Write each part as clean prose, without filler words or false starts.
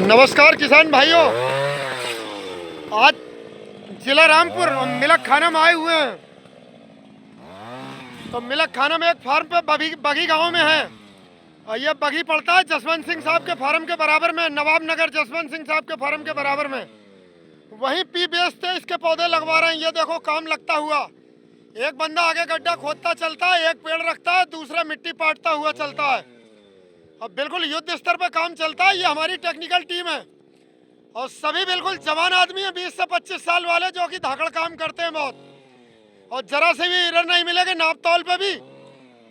नमस्कार किसान भाइयों। आज जिला रामपुर मिलक खाना में आए हुए हैं। तो मिलक खाना में एक फार्म पे बगी गांव में है और ये बगी पड़ता है जसवंत सिंह साहब के फार्म के बराबर में, नवाब नगर जसवंत सिंह साहब के फार्म के बराबर में। वहीं पी बेचते इसके पौधे लगवा रहे हैं। ये देखो काम लगता हुआ, एक बंदा आगे गड्ढा खोदता चलता है, एक पेड़ रखता है, दूसरा मिट्टी पाटता हुआ चलता है। अब बिल्कुल युद्ध स्तर पर काम चलता है। ये हमारी टेक्निकल टीम है और सभी बिल्कुल जवान आदमी हैं, 20 से 25 साल वाले, जो कि धाकड़ काम करते हैं बहुत। और जरा से भी एरर नहीं मिलेगा नाप तौल पे भी।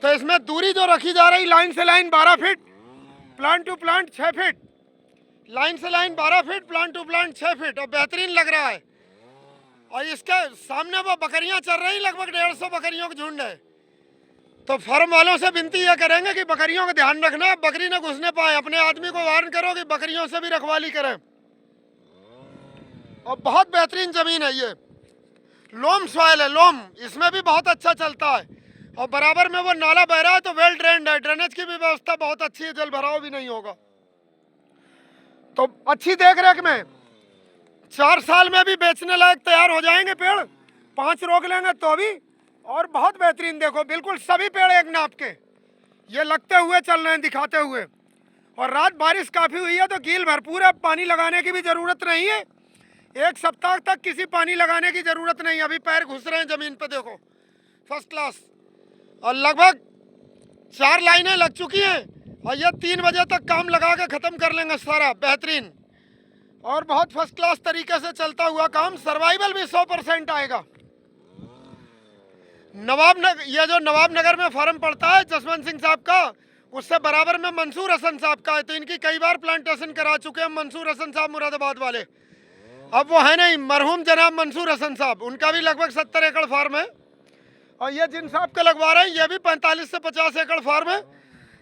तो इसमें दूरी जो रखी जा रही, लाइन से line 12 feet, plant to plant 6 feet, line से line 12 feet, plant to plant 6 feet, और बेहतरीन लग रहा है। और इसके सामने वो बकरियां चल रही, लगभग 150 बकरियों का झुंड है। तो फार्म वालों से विनती यह करेंगे कि बकरियों का ध्यान रखना, बकरी न घुसने पाए। अपने आदमी को वार्न करो कि बकरियों से भी रखवाली करें। और बहुत बेहतरीन जमीन है ये, लोम सॉइल है, लोम इसमें भी बहुत अच्छा चलता है। और बराबर में वो नाला बह रहा है, तो वेल ड्रेन्ड है, ड्रेनेज की भी व्यवस्था बहुत अच्छी है, जल भराव भी नहीं होगा। तो अच्छी देख रेख में 4 साल में भी बेचने लायक तैयार हो जाएंगे पेड़। 5 रोक लेंगे तो भी। और बहुत बेहतरीन, देखो बिल्कुल सभी पेड़ एक नाप के ये लगते हुए चल रहे हैं, दिखाते हुए। और रात बारिश काफ़ी हुई है तो कील भरपूर है, पानी लगाने की भी ज़रूरत नहीं है। 1 सप्ताह तक किसी पानी लगाने की ज़रूरत नहीं। अभी पैर घुस रहे हैं ज़मीन पे, देखो फर्स्ट क्लास। और लगभग 4 लाइनें लग चुकी हैं और ये 3 बजे तक काम लगा के ख़त्म कर लेंगे सारा, बेहतरीन। और बहुत फर्स्ट क्लास तरीके से चलता हुआ काम, सर्वाइवल भी 100% आएगा। ये जो नवाब नगर में फार्म पड़ता है जसवंत सिंह साहब का, उससे बराबर में मंसूर हसन साहब का है। तो इनकी कई बार प्लांटेशन करा चुके हैं मंसूर हसन साहब, मुरादाबाद वाले। अब वो है नहीं, मरहूम जनाब मंसूर हसन साहब, उनका भी लगभग 70 एकड़ फार्म है। और ये जिन साहब के लगवा रहे हैं, ये भी 45 से 50 एकड़ फार्म है।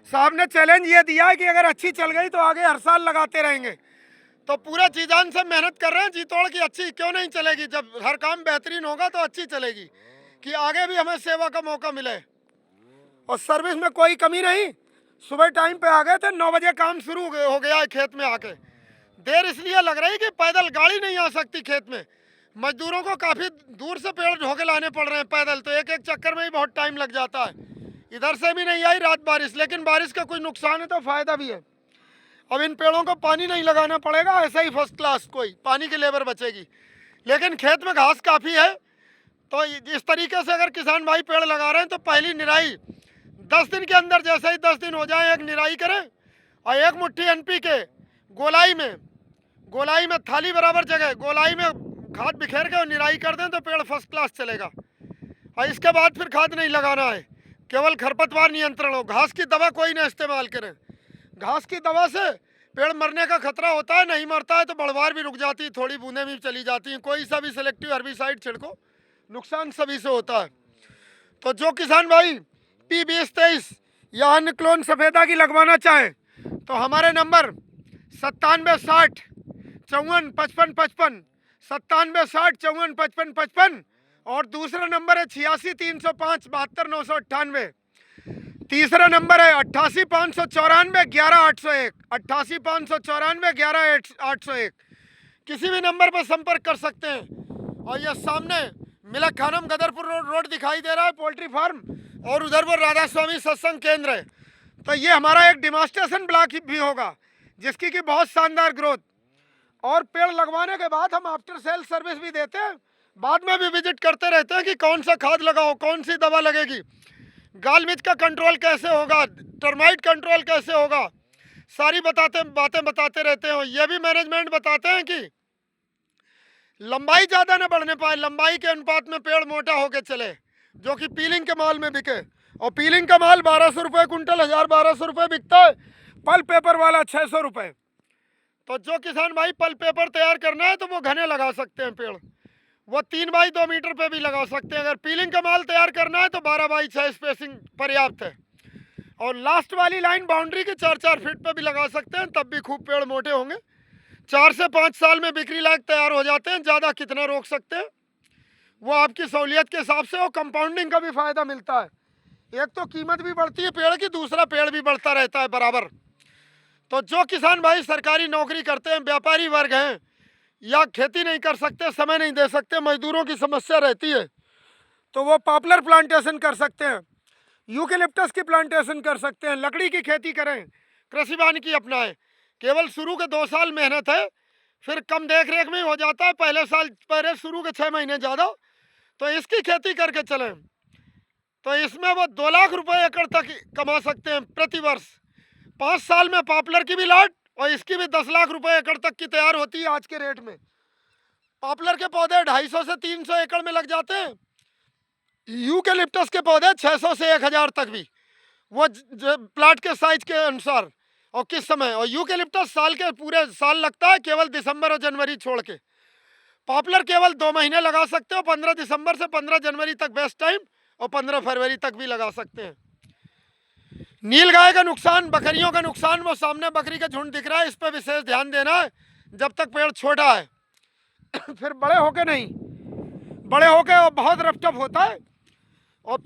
साहब ने चैलेंज ये दिया है कि अगर अच्छी चल गई तो आगे हर साल लगाते रहेंगे। तो पूरा जी जान से मेहनत कर रहे हैं, जी तोड़ की। अच्छी क्यों नहीं चलेगी, जब हर काम बेहतरीन होगा तो अच्छी चलेगी, कि आगे भी हमें सेवा का मौका मिले। और सर्विस में कोई कमी नहीं। सुबह टाइम पे आ गए थे, 9 बजे काम शुरू हो गया है खेत में आके। देर इसलिए लग रही कि पैदल गाड़ी नहीं आ सकती खेत में, मजदूरों को काफ़ी दूर से पेड़ ढोके लाने पड़ रहे हैं पैदल। तो एक एक चक्कर में ही बहुत टाइम लग जाता है। इधर से भी नहीं आई रात बारिश, लेकिन बारिश का कोई नुकसान है तो फ़ायदा भी है। अब इन पेड़ों को पानी नहीं लगाना पड़ेगा, ऐसा ही फर्स्ट क्लास, कोई पानी की लेबर बचेगी। लेकिन खेत में घास काफ़ी है। तो इस तरीके से अगर किसान भाई पेड़ लगा रहे हैं तो पहली निराई 10 दिन के अंदर, जैसे ही 10 दिन हो जाए, एक निराई करें और 1 मुट्ठी NPK गोलाई में थाली बराबर जगह गोलाई में खाद बिखेर के और निराई कर दें तो पेड़ फर्स्ट क्लास चलेगा। और इसके बाद फिर खाद नहीं लगाना है, केवल खरपतवार नियंत्रण हो। घास की दवा कोई ना इस्तेमाल करें। घास की दवा से पेड़ मरने का खतरा होता है, नहीं मरता है तो बढ़वार भी रुक जाती है, थोड़ी बूंदें भी चली जाती हैं। कोई सा भी सेलेक्टिव हर्बिसाइड छिड़को, नुकसान सभी से होता है। तो जो किसान भाई P2023 या अन्य क्लोन सफ़ेदा की लगवाना चाहें तो हमारे नंबर 9760 54 55 55, 9760 54 55 55। और दूसरा नंबर है 86 305 72 998। तीसरा नंबर है 88 594 11 801, 88 594 11 801। किसी भी नंबर पर संपर्क कर सकते हैं। और यह सामने मिलक खानम गदरपुर रोड दिखाई दे रहा है, पोल्ट्री फार्म, और उधर वो राधा स्वामी सत्संग केंद्र है। तो ये हमारा एक डिमॉन्स्ट्रेशन ब्लॉक भी होगा, जिसकी की बहुत शानदार ग्रोथ। और पेड़ लगवाने के बाद हम आफ्टर सेल सर्विस भी देते हैं, बाद में भी विजिट करते रहते हैं कि कौन सा खाद लगाओ, कौन सी दवा लगेगी, गाल मिर्च का कंट्रोल कैसे होगा, टर्माइट कंट्रोल कैसे होगा, सारी बातें बताते रहते हैं। ये भी मैनेजमेंट बताते हैं कि लंबाई ज़्यादा न बढ़ने पाए, लंबाई के अनुपात में पेड़ मोटा होके चले, जो कि पीलिंग के माल में बिके। और पीलिंग का माल 1200 रुपये कुंटल, 1200 रुपये बिकता है। पल पेपर वाला 600 रुपये। तो जो किसान भाई पल पेपर तैयार करना है तो वो घने लगा सकते हैं पेड़, वो 3 बाई 2 मीटर पे भी लगा सकते हैं। अगर पीलिंग का माल तैयार करना है तो 12 बाई 6 स्पेसिंग पर्याप्त है। और लास्ट वाली लाइन बाउंड्री की 4-4 फीट पे भी लगा सकते हैं, तब भी खूब पेड़ मोटे होंगे। 4 से 5 साल में बिक्री लायक तैयार हो जाते हैं। ज़्यादा कितना रोक सकते हैं वो आपकी सहूलियत के हिसाब से। और कंपाउंडिंग का भी फ़ायदा मिलता है। एक तो कीमत भी बढ़ती है पेड़ की, दूसरा पेड़ भी बढ़ता रहता है बराबर। तो जो किसान भाई सरकारी नौकरी करते हैं, व्यापारी वर्ग हैं, या खेती नहीं कर सकते, समय नहीं दे सकते, मजदूरों की समस्या रहती है, तो वो पॉपुलर प्लांटेशन कर सकते हैं, यूकेलिप्टस की प्लांटेशन कर सकते हैं, लकड़ी की खेती करें, कृषि वानिकी अपनाएं। केवल शुरू के 2 साल मेहनत है, फिर कम देख रेख में हो जाता है। पहले शुरू के 6 महीने ज़्यादा, तो इसकी खेती करके चलें तो इसमें वो 2 लाख रुपए एकड़ तक कमा सकते हैं प्रति वर्ष। 5 साल में पॉपुलर की भी लाट और इसकी भी 10 लाख रुपए एकड़ तक की तैयार होती है आज के रेट में। पॉपुलर के पौधे 250 से 300 एकड़ में लग जाते हैं, यूकेलिप्टस के पौधे 600 से 1000 तक भी, वो प्लाट के साइज के अनुसार और किस समय। और यूकेलिप्टस साल के पूरे साल लगता है, केवल दिसंबर और जनवरी छोड़ के। पॉपुलर केवल 2 महीने लगा सकते हो, 15 दिसंबर से 15 जनवरी तक बेस्ट टाइम, और 15 फरवरी तक भी लगा सकते हैं। नीलगाय का नुकसान, बकरियों का नुकसान, वो सामने बकरी का झुंड दिख रहा है, इस पर विशेष ध्यान देना है जब तक पेड़ छोटा है। फिर बड़े होके नहीं, बड़े होके और बहुत रफटफ होता है। और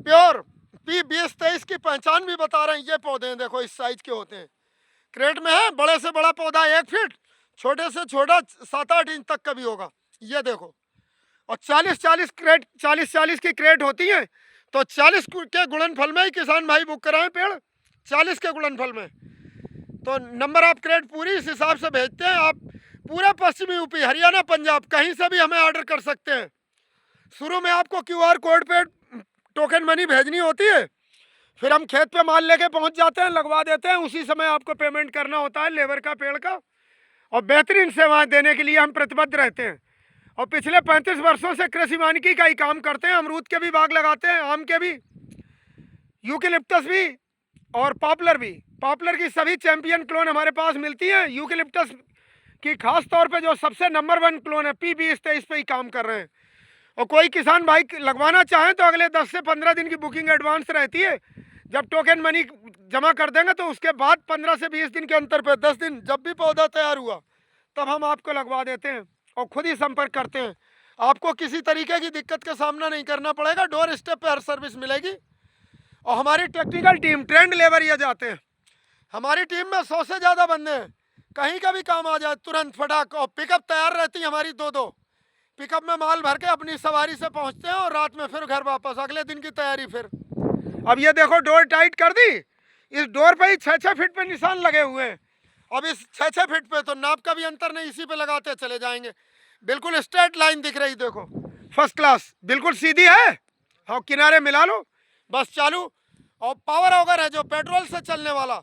प्योर P2023 की पहचान भी बता रहे हैं। ये पौधे हैं, देखो इस साइज के होते हैं, क्रेट में है, बड़े से बड़ा पौधा 1 फीट, छोटे से छोटा 7-8 इंच तक का भी होगा, ये देखो। और 40-40 की क्रेट होती है, तो 40 के गुणनफल में ही किसान भाई बुक कराएं पेड़, 40 के गुणनफल में। तो नंबर ऑफ क्रेट पूरी इस हिसाब से भेजते हैं। आप पूरा पश्चिमी यूपी, हरियाणा, पंजाब, कहीं से भी हमें ऑर्डर कर सकते हैं। शुरू में आपको QR कोड पे टोकन मनी भेजनी होती है, फिर हम खेत पे माल लेके पहुंच जाते हैं, लगवा देते हैं, उसी समय आपको पेमेंट करना होता है लेबर का, पेड़ का। और बेहतरीन सेवाएं देने के लिए हम प्रतिबद्ध रहते हैं। और पिछले 35 वर्षों से कृषि वानिकी का ही काम करते हैं। अमरूद के भी बाग लगाते हैं, आम के भी, यूकेलिप्टस भी और पॉपुलर भी। पॉपुलर की सभी चैंपियन क्लोन हमारे पास मिलती है। यूकेलिप्टस की खास तौर पे जो सबसे नंबर 1 क्लोन है, P2023 पे ही काम कर रहे हैं। और कोई किसान भाई लगवाना चाहे तो अगले 10 से 15 दिन की बुकिंग एडवांस रहती है। जब टोकन मनी जमा कर देंगे तो उसके बाद 15 से 20 दिन के अंतर पे, 10 दिन, जब भी पौधा तैयार हुआ तब हम आपको लगवा देते हैं और खुद ही संपर्क करते हैं। आपको किसी तरीके की दिक्कत का सामना नहीं करना पड़ेगा, डोर स्टेप पे हर सर्विस मिलेगी। और हमारी टेक्निकल टीम, ट्रेंड लेबर ये जाते हैं। हमारी टीम में 100 से ज़्यादा बंदे हैं, कहीं का भी काम आ जाए तुरंत फटाक। और पिकअप तैयार रहती है हमारी, 2-2 पिकअप में माल भर के अपनी सवारी से पहुंचते हैं और रात में फिर घर वापस, अगले दिन की तैयारी फिर। अब ये देखो डोर टाइट कर दी, इस डोर पे ही 6-6 फीट पे निशान लगे हुए हैं। अब इस 6-6 फीट पे तो नाप का भी अंतर नहीं, इसी पे लगाते चले जाएंगे। बिल्कुल स्ट्रेट लाइन दिख रही, देखो फर्स्ट क्लास, बिल्कुल सीधी है। हाँ, किनारे मिला लो बस, चालू। और पावर ऑगर है जो पेट्रोल से चलने वाला,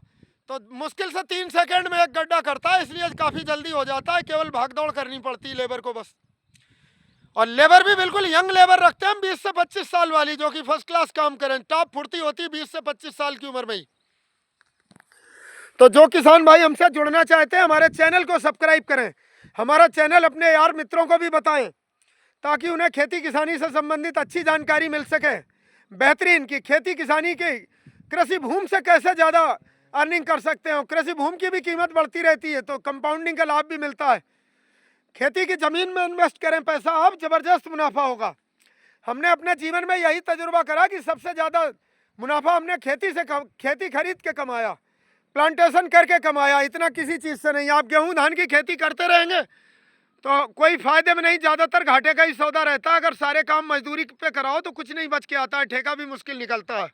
तो मुश्किल से 3 सेकंड में एक गड्ढा करता है, इसलिए काफ़ी जल्दी हो जाता है। केवल भागदौड़ करनी पड़ती है लेबर को बस। और लेबर भी बिल्कुल यंग लेबर रखते हैं हम, 20 से 25 साल वाली, जो कि फर्स्ट क्लास काम करें। टॉप फुर्ती होती है 20 से 25 साल की उम्र में ही। तो जो किसान भाई हमसे जुड़ना चाहते हैं, हमारे चैनल को सब्सक्राइब करें, हमारा चैनल अपने यार मित्रों को भी बताएं, ताकि उन्हें खेती किसानी से संबंधित अच्छी जानकारी मिल सके। बेहतरीन की खेती किसानी की, कृषि भूमि से कैसे ज़्यादा अर्निंग कर सकते हैं। कृषि भूमि की भी कीमत बढ़ती रहती है, तो कंपाउंडिंग का लाभ भी मिलता है। खेती की ज़मीन में इन्वेस्ट करें पैसा, अब ज़बरदस्त मुनाफा होगा। हमने अपने जीवन में यही तजुर्बा करा कि सबसे ज़्यादा मुनाफा हमने खेती खरीद के कमाया, प्लांटेशन करके कमाया, इतना किसी चीज़ से नहीं। आप गेहूं धान की खेती करते रहेंगे तो कोई फायदे में नहीं, ज़्यादातर घाटे का ही सौदा रहता है। अगर सारे काम मजदूरी पे कराओ तो कुछ नहीं बच के आता है, ठेका भी मुश्किल निकलता है।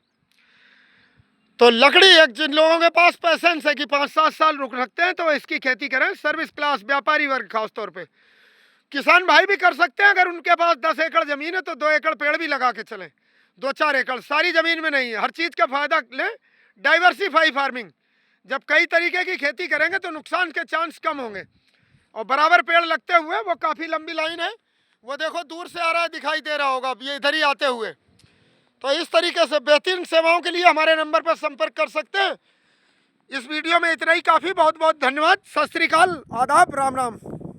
तो लकड़ी, एक जिन लोगों के पास पैसेंस है कि 5-7 साल रुक रखते हैं, तो इसकी खेती करें। सर्विस क्लास, व्यापारी वर्ग खास तौर पे, किसान भाई भी कर सकते हैं। अगर उनके पास 10 एकड़ ज़मीन है तो 2 एकड़ पेड़ भी लगा के चलें, 2-4 एकड़, सारी ज़मीन में नहीं है। हर चीज़ का फ़ायदा लें, डाइवर्सिफाई फार्मिंग। जब कई तरीके की खेती करेंगे तो नुकसान के चांस कम होंगे। और बराबर पेड़ लगते हुए, वो काफ़ी लंबी लाइन है, वो देखो दूर से आ रहा है, दिखाई दे रहा होगा, ये इधर ही आते हुए। तो इस तरीके से बेहतरीन सेवाओं के लिए हमारे नंबर पर संपर्क कर सकते हैं। इस वीडियो में इतना ही काफ़ी। बहुत बहुत धन्यवाद। सत श्री अकाल, आदाब, राम राम।